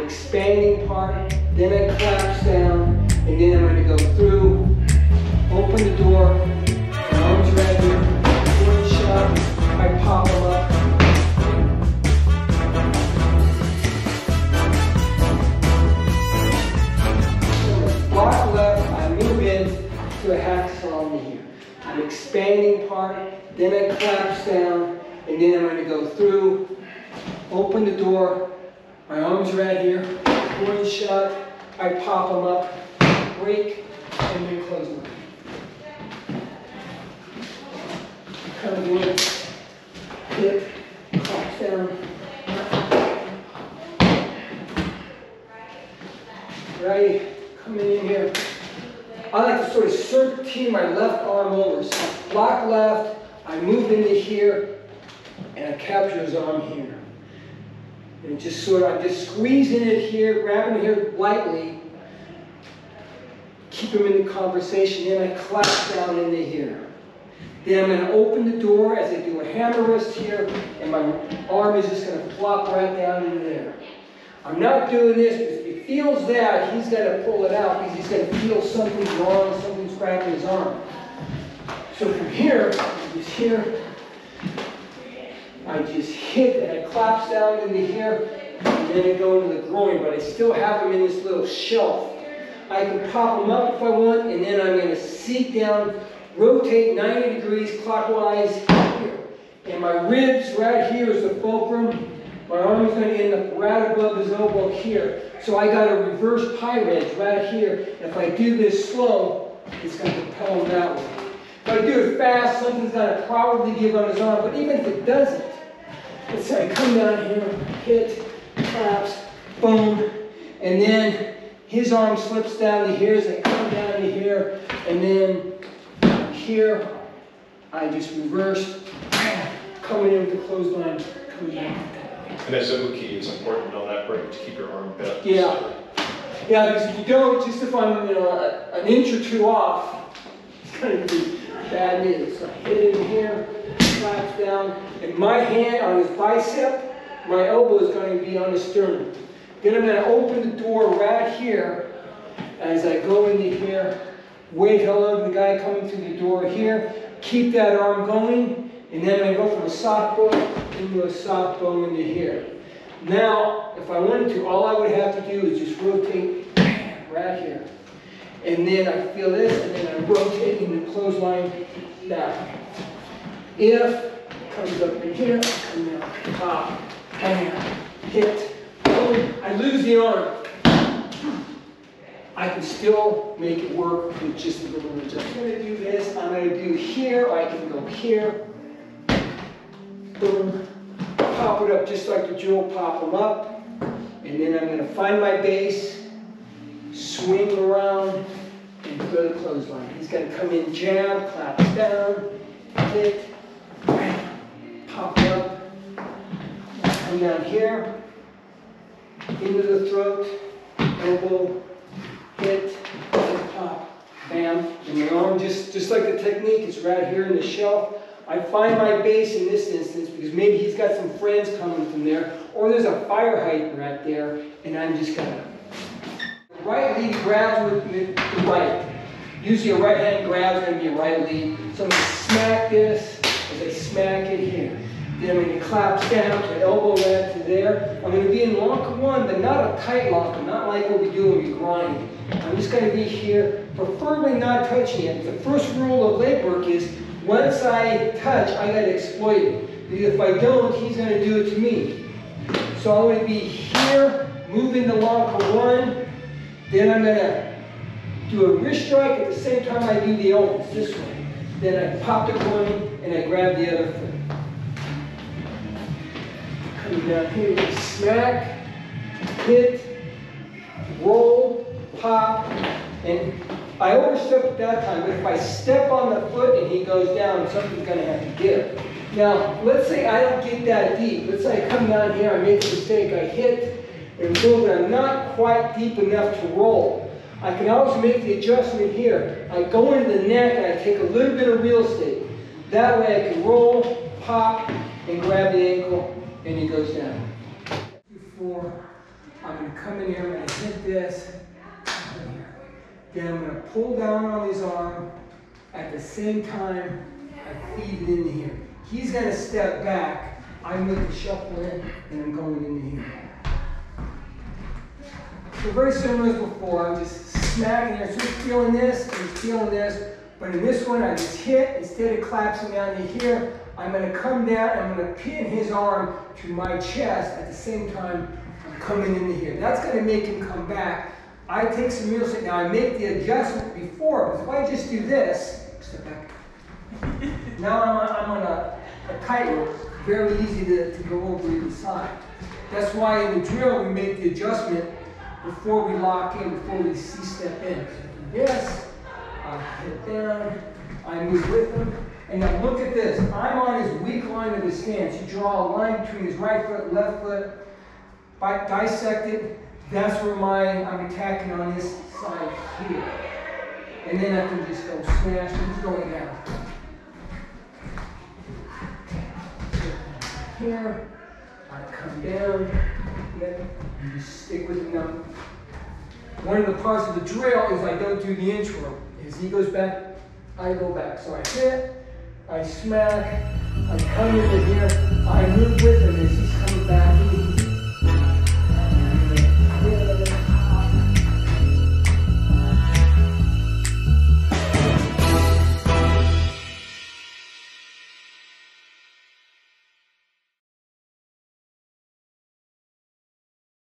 expanding part, then I collapse down, and then I'm going to go through, open the door, my arms right here, one shot, I pop them up. Block left, I move in to a half salami here. I'm expanding part, then I collapse down, and then I'm going to go through, open the door, my arms right here, one shot, I pop them up, break, and then close them. Kind of doing hip, collapse down. Right, coming in here. I like to sort of serpentine my left arm over. So block left, I move into here, and I capture his arm here. And just sort of, I'm just squeezing it here, grabbing it here lightly, keep him in the conversation, then I collapse down into here. Then I'm going to open the door as I do a hammer wrist here, and my arm is just going to plop right down into there. I'm not doing this because if he feels that, he's got to pull it out because he's going to feel something's wrong, something's grabbing his arm. So from here, just here, I just hit and I collapse down into here, and then I go into the groin, but I still have them in this little shelf. I can pop them up if I want, and then I'm going to seat down, rotate 90 degrees clockwise here. And my ribs right here is the fulcrum. My arm is going to end up right above his elbow here. So I got a reverse pie wedge right here. If I do this slow, it's going to propel him that way. If I do it fast, something's going to probably give on his arm, but even if it doesn't, let's say I come down here, hit, collapse, boom, and then his arm slips down to here as I come down to here, and then here, I just reverse, coming in with the clothesline, coming down. And as a uki, it's important to know that break to keep your arm bent. Yeah. Yeah, because if you don't, just if I'm an inch or two off, it's going to be bad news. So I hit in here, collapse down, and my hand on his bicep, my elbow is going to be on his sternum. Then I'm going to open the door right here as I go into here, wave hello to the guy coming through the door here, keep that arm going, and then I go from a soft bow into a soft bow into here. Now, if I wanted to, all I would have to do is just rotate right here. And then I feel this, and then I'm rotating the clothesline down. If it comes up in here, come down, pop, bam, hit, boom, I lose the arm. I can still make it work with just a little adjustment. I'm going to do this, I'm going to do here, I can go here, boom, pop it up just like the drill, pop them up, and then I'm going to find my base, swing around, and go to the clothesline. He's going to come in, jab, collapse down, hit, bam, pop up, come down here, into the throat, elbow, hit, pop, bam, and the arm, just like the technique, it's right here in the shelf. I find my base in this instance because maybe he's got some friends coming from there, or there's a fire hydrant right there, and I'm just gonna. The right lead grabs with the right. Usually a right hand grab's gonna be a right lead. So I'm gonna smack this as I smack it here. Then I'm gonna collapse down to elbow right to there. I'm gonna be in lock one, but not a tight lock, not like what we do when we grind. I'm just gonna be here, preferably not touching it. The first rule of leg work is once I touch, I gotta exploit it. Because if I don't, he's gonna do it to me. So I'm gonna be here, move into lock one, then I'm gonna do a wrist strike at the same time I do the elbows this way. Then I pop the groin and I grab the other foot. Coming down here, we smack, hit, roll, pop, and I overstepped at that time, but if I step on the foot and he goes down, something's going to have to give. Now, let's say I don't get that deep. Let's say I come down here, I make a mistake, I hit and boom, but I'm not quite deep enough to roll. I can always make the adjustment here. I go into the neck and I take a little bit of real estate. That way I can roll, pop, and grab the ankle, and he goes down. 4. I'm going to come in here, I'm going to hit this. Then I'm going to pull down on his arm. At the same time, I feed it into here. He's going to step back. I make the shuffle in, and I'm going into here. So very similar as before. I'm just smacking here. So he's feeling this, and he's feeling this. But in this one, I just hit. Instead of collapsing down to here, I'm going to come down, and I'm going to pin his arm to my chest. At the same time, I'm coming into here. That's going to make him come back. I take some real estate. Now I make the adjustment before, because if I just do this, step back. Now I'm on a tightrope. Very easy to go over either side. That's why in the drill we make the adjustment before we lock in, before we C-step in. So yes, I hit down, I move with him. And now look at this. I'm on his weak line of his stance. You draw a line between his right foot and left foot, dissect it. That's where I'm attacking on this side here. And then I can just go smash, he's going down. Here, I come down, and you just stick with him now. One of the parts of the drill is I don't do the intro. As he goes back, I go back. So I hit, I smack, I come into here, I move with him as he's coming back into here.